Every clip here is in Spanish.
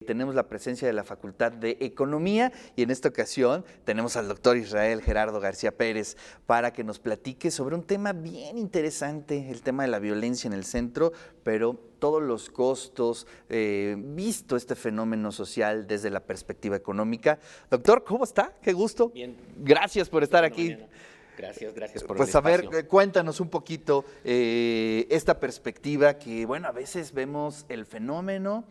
Tenemos la presencia de la Facultad de Economía y en esta ocasión tenemos al doctor Israel Gerardo García Pérez para que nos platique sobre un tema bien interesante, el tema de la violencia en el centro, pero todos los costos, visto este fenómeno social desde la perspectiva económica. Doctor, ¿cómo está? Qué gusto. Bien. Gracias por estar Buena aquí. mañana. Gracias por Pues el a ver, espacio. cuéntanos un poquito esta perspectiva que, bueno, a veces vemos el fenómeno,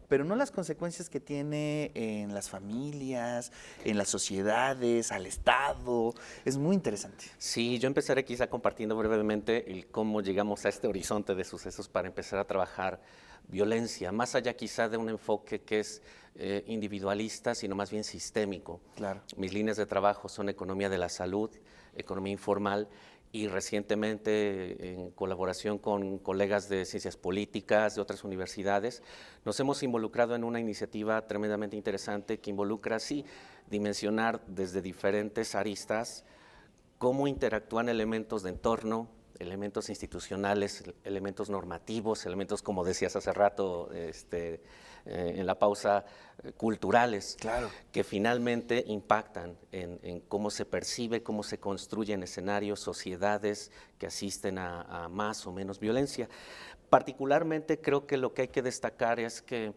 pero no las consecuencias que tiene en las familias, en las sociedades, al Estado. Es muy interesante. Sí, yo empezaré quizá compartiendo brevemente el cómo llegamos a este horizonte de sucesos para empezar a trabajar violencia, más allá quizá de un enfoque que es individualista, sino más bien sistémico. Claro. Mis líneas de trabajo son economía de la salud, economía informal, y recientemente, en colaboración con colegas de ciencias políticas de otras universidades, nos hemos involucrado en una iniciativa tremendamente interesante que involucra, sí, dimensionar desde diferentes aristas cómo interactúan elementos de entorno, elementos institucionales, elementos normativos, elementos, como decías hace rato, en la pausa, culturales, Claro. que finalmente impactan en cómo se percibe, cómo se construyen escenarios, sociedades que asisten a más o menos violencia. Particularmente creo que lo que hay que destacar es que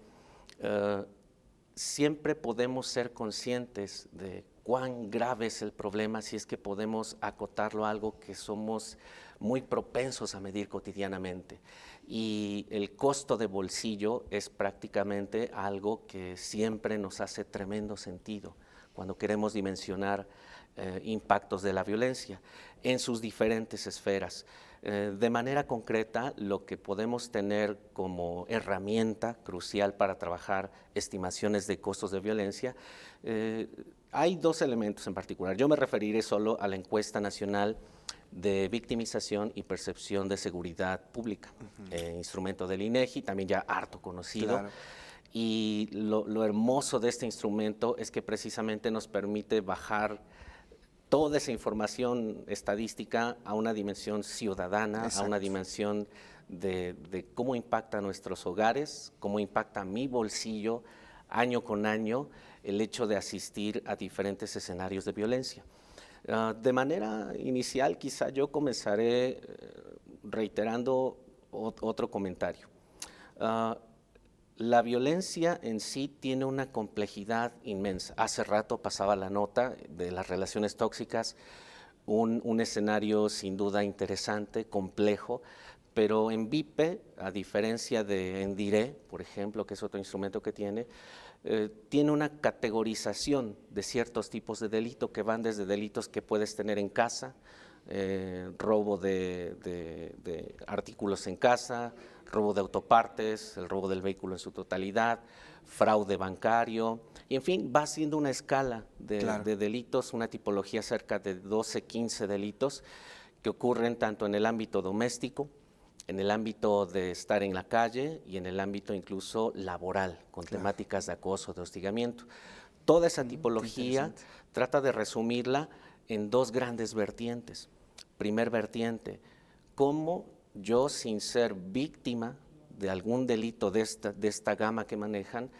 siempre podemos ser conscientes de cuán grave es el problema si es que podemos acotarlo a algo que somos muy propensos a medir cotidianamente. Y el costo de bolsillo es prácticamente algo que siempre nos hace tremendo sentido cuando queremos dimensionar impactos de la violencia en sus diferentes esferas. De manera concreta, lo que podemos tener como herramienta crucial para trabajar estimaciones de costos de violencia, hay dos elementos en particular. Yo me referiré solo a la encuesta nacional de victimización y percepción de seguridad pública, instrumento del INEGI, también ya harto conocido. Claro. Y lo hermoso de este instrumento es que precisamente nos permite bajar toda esa información estadística a una dimensión ciudadana, Exacto. a una dimensión de cómo impacta a nuestros hogares, cómo impacta a mi bolsillo año con año el hecho de asistir a diferentes escenarios de violencia. De manera inicial, quizá yo comenzaré reiterando otro comentario. La violencia en sí tiene una complejidad inmensa. Hace rato pasaba la nota de las relaciones tóxicas, un escenario sin duda interesante, complejo, pero en VIPE, a diferencia de ENDIRE, por ejemplo, que es otro instrumento que tiene una categorización de ciertos tipos de delito que van desde delitos que puedes tener en casa, robo de artículos en casa, robo de autopartes, el robo del vehículo en su totalidad, fraude bancario, y en fin, va siendo una escala Claro. de delitos, una tipología cerca de 12, 15 delitos que ocurren tanto en el ámbito doméstico, en el ámbito de estar en la calle y en el ámbito incluso laboral, con temáticas de acoso, de hostigamiento. Toda esa tipología trata de resumirla en dos grandes vertientes. Primer vertiente, cómo yo, sin ser víctima de algún delito de esta gama que manejan,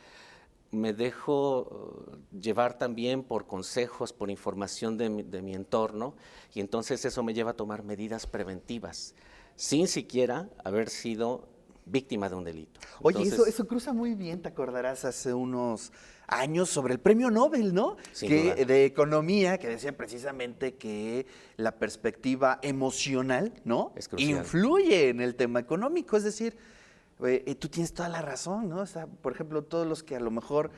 me dejo llevar también por consejos, por información de mi entorno, y entonces eso me lleva a tomar medidas preventivas, sin siquiera haber sido víctima de un delito. Oye, Entonces, eso cruza muy bien, te acordarás hace unos años sobre el premio Nobel, ¿no? sin duda. De economía, que decía precisamente que la perspectiva emocional, ¿no? Es crucial. Influye en el tema económico, es decir, tú tienes toda la razón, ¿no? O sea, por ejemplo, todos los que a lo mejor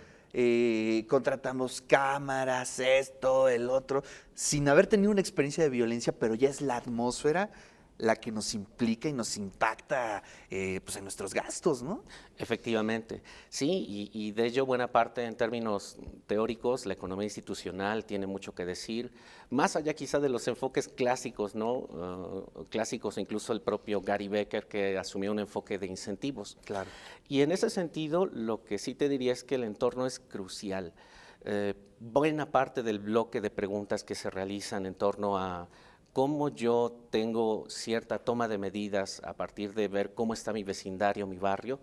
contratamos cámaras, esto, el otro, sin haber tenido una experiencia de violencia, pero ya es la atmósfera la que nos implica y nos impacta pues en nuestros gastos, ¿no? Efectivamente, sí, y de ello buena parte en términos teóricos, la economía institucional tiene mucho que decir, más allá quizá de los enfoques clásicos, ¿no? Clásicos, incluso el propio Gary Becker, que asumió un enfoque de incentivos. Claro. Y en ese sentido, lo que sí te diría es que el entorno es crucial. Buena parte del bloque de preguntas que se realizan en torno a cómo yo tengo cierta toma de medidas a partir de ver cómo está mi vecindario, mi barrio,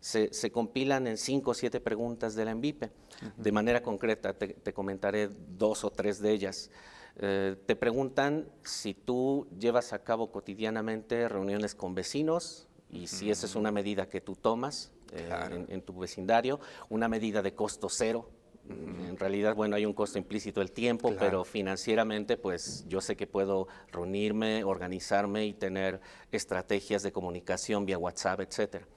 se compilan en 5 o 7 preguntas de la ENVIPE. De manera concreta, te comentaré 2 o 3 de ellas. Te preguntan si tú llevas a cabo cotidianamente reuniones con vecinos y si esa es una medida que tú tomas en tu vecindario, una medida de costo cero. En realidad, bueno, hay un costo implícito del tiempo, pero financieramente, pues yo sé que puedo reunirme, organizarme y tener estrategias de comunicación vía WhatsApp, etcétera.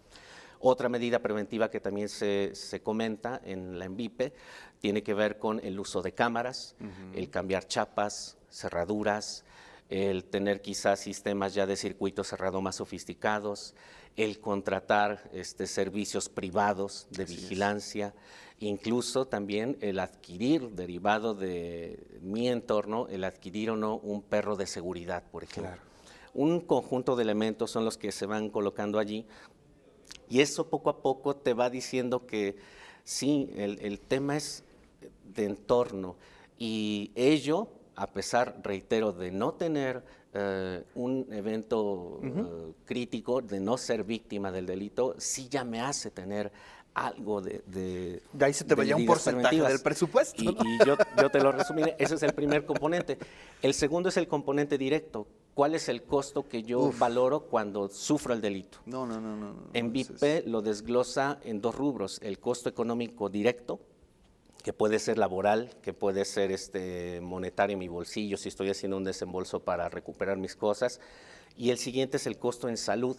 Otra medida preventiva que también se comenta en la ENVIPE tiene que ver con el uso de cámaras, el cambiar chapas, cerraduras, el tener quizás sistemas ya de circuito cerrado más sofisticados, el contratar servicios privados de vigilancia, incluso también el adquirir, derivado de mi entorno, el adquirir o no un perro de seguridad, por ejemplo. Claro. Un conjunto de elementos son los que se van colocando allí y eso poco a poco te va diciendo que sí, el tema es de entorno y ello, a pesar, reitero, de no tener un evento crítico, de no ser víctima del delito, sí ya me hace tener algo de ahí se te vaya un porcentaje del presupuesto, ¿no? Y yo te lo resumiré. Ese es el primer componente. El segundo es el componente directo. ¿Cuál es el costo que yo valoro cuando sufro el delito? No. ENVIPE lo desglosa en 2 rubros. El costo económico directo, que puede ser laboral, que puede ser monetario en mi bolsillo, si estoy haciendo un desembolso para recuperar mis cosas. Y el siguiente es el costo en salud,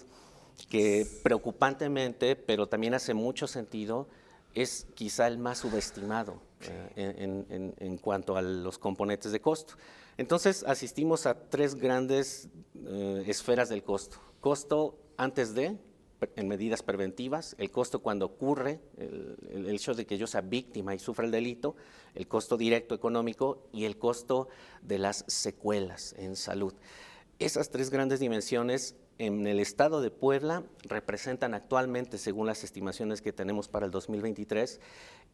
que preocupantemente, pero también hace mucho sentido, es quizá el más subestimado en cuanto a los componentes de costo. Entonces, asistimos a 3 grandes esferas del costo. Costo antes de, en medidas preventivas, el costo cuando ocurre, el hecho de que yo sea víctima y sufra el delito, el costo directo económico y el costo de las secuelas en salud. Esas 3 grandes dimensiones en el estado de Puebla representan actualmente, según las estimaciones que tenemos para el 2023,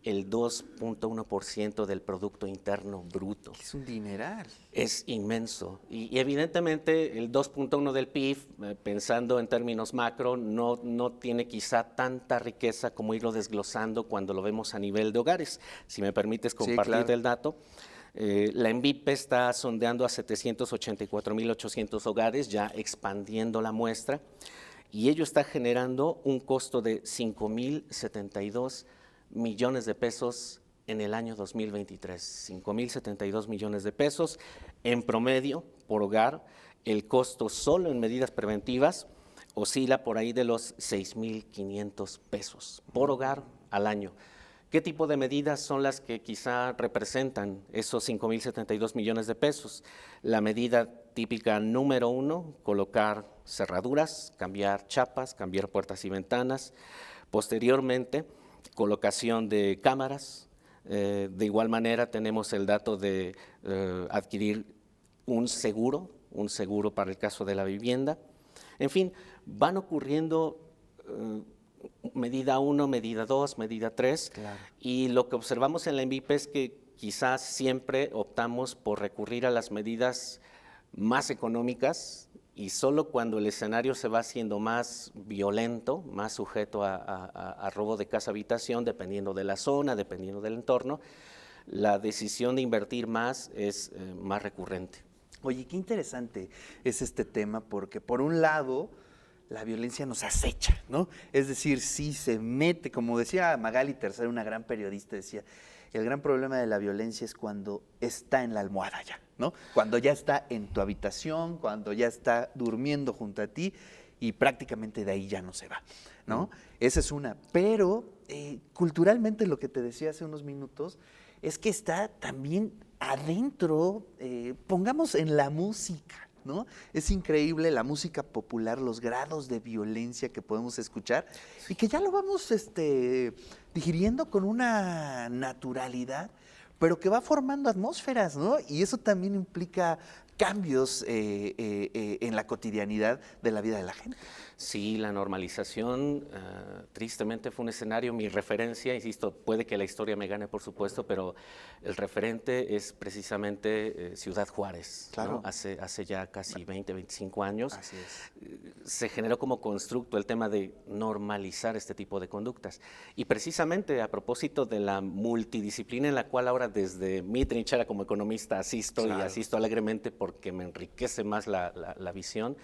el 2.1% del Producto Interno Bruto. Es un dineral. Es inmenso. Y evidentemente el 2.1 del PIB, pensando en términos macro, no tiene quizá tanta riqueza como irlo desglosando cuando lo vemos a nivel de hogares. Si me permites compartirte el dato. La ENVIPE está sondeando a 784,800 hogares, ya expandiendo la muestra, y ello está generando un costo de 5,072 millones de pesos en el año 2023. 5,072 millones de pesos en promedio por hogar. El costo solo en medidas preventivas oscila por ahí de los 6,500 pesos por hogar al año. ¿Qué tipo de medidas son las que quizá representan esos 5,072 millones de pesos? La medida típica número 1, colocar cerraduras, cambiar chapas, cambiar puertas y ventanas. Posteriormente, colocación de cámaras. De igual manera, tenemos el dato de adquirir un seguro para el caso de la vivienda. En fin, van ocurriendo medida 1, medida 2, medida 3, y lo que observamos en la ENVIPE es que quizás siempre optamos por recurrir a las medidas más económicas y solo cuando el escenario se va haciendo más violento, más sujeto a robo de casa-habitación, dependiendo de la zona, dependiendo del entorno, la decisión de invertir más es más recurrente. Oye, qué interesante es este tema porque por un lado la violencia nos acecha, ¿no? Es decir, sí se mete, como decía Magali Tercero, una gran periodista, decía, el gran problema de la violencia es cuando está en la almohada ya, ¿no? Cuando ya está en tu habitación, cuando ya está durmiendo junto a ti y prácticamente de ahí ya no se va, ¿no? Esa es una. Pero culturalmente lo que te decía hace unos minutos es que está también adentro, pongamos en la música, ¿no? Es increíble la música popular, los grados de violencia que podemos escuchar y que ya lo vamos digiriendo con una naturalidad, pero que va formando atmósferas, ¿no? Y eso también implica cambios en la cotidianidad de la vida de la gente. Sí, la normalización, tristemente fue un escenario, mi referencia, insisto, puede que la historia me gane, por supuesto, pero el referente es precisamente Ciudad Juárez, Claro. ¿no? Hace ya casi 20, 25 años. Así es. Se generó como constructo el tema de normalizar este tipo de conductas. Y precisamente a propósito de la multidisciplina en la cual ahora desde mi trinchera como economista asisto, Claro. y asisto alegremente porque me enriquece más la visión,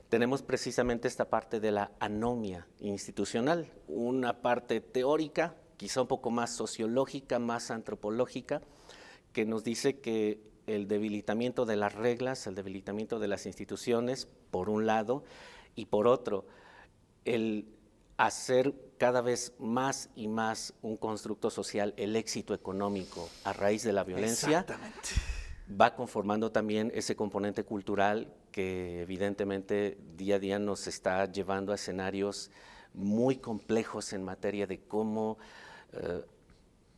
tenemos precisamente esta parte de la anomia institucional, una parte teórica, quizá un poco más sociológica, más antropológica, que nos dice que el debilitamiento de las reglas, el debilitamiento de las instituciones, por un lado, y por otro, el hacer cada vez más y más un constructo social, el éxito económico a raíz de la violencia, Exactamente. va conformando también ese componente cultural que evidentemente día a día nos está llevando a escenarios muy complejos en materia de cómo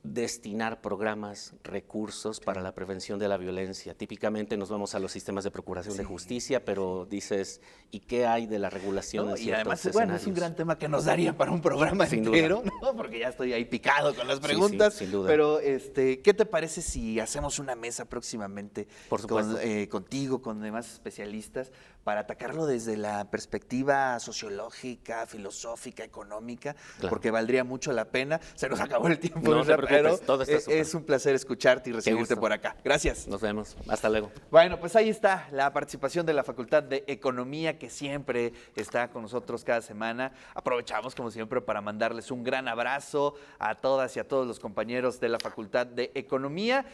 destinar programas, recursos para la prevención de la violencia. Típicamente nos vamos a los sistemas de procuración de justicia, pero dices, ¿y qué hay de la regulación ¿No? en Y ciertos además, escenarios? bueno, es un gran tema que nos daría para un programa Sin entero, ¿no? Porque ya estoy ahí picado con las Sí, preguntas. sin duda. Pero, ¿qué te parece si hacemos una mesa próximamente Por supuesto. contigo, con demás especialistas, para atacarlo desde la perspectiva sociológica, filosófica, económica? Claro. Porque valdría mucho la pena. Se nos acabó el tiempo, No te Isra, preocupes, pero todo está súper. es un placer escucharte y Qué recibirte gusto. por acá. Gracias. Nos vemos. Hasta luego. Bueno, pues ahí está la participación de la Facultad de Economía, que siempre está con nosotros cada semana. Aprovechamos, como siempre, para mandarles un gran abrazo a todas y a todos los compañeros de la Facultad de Economía.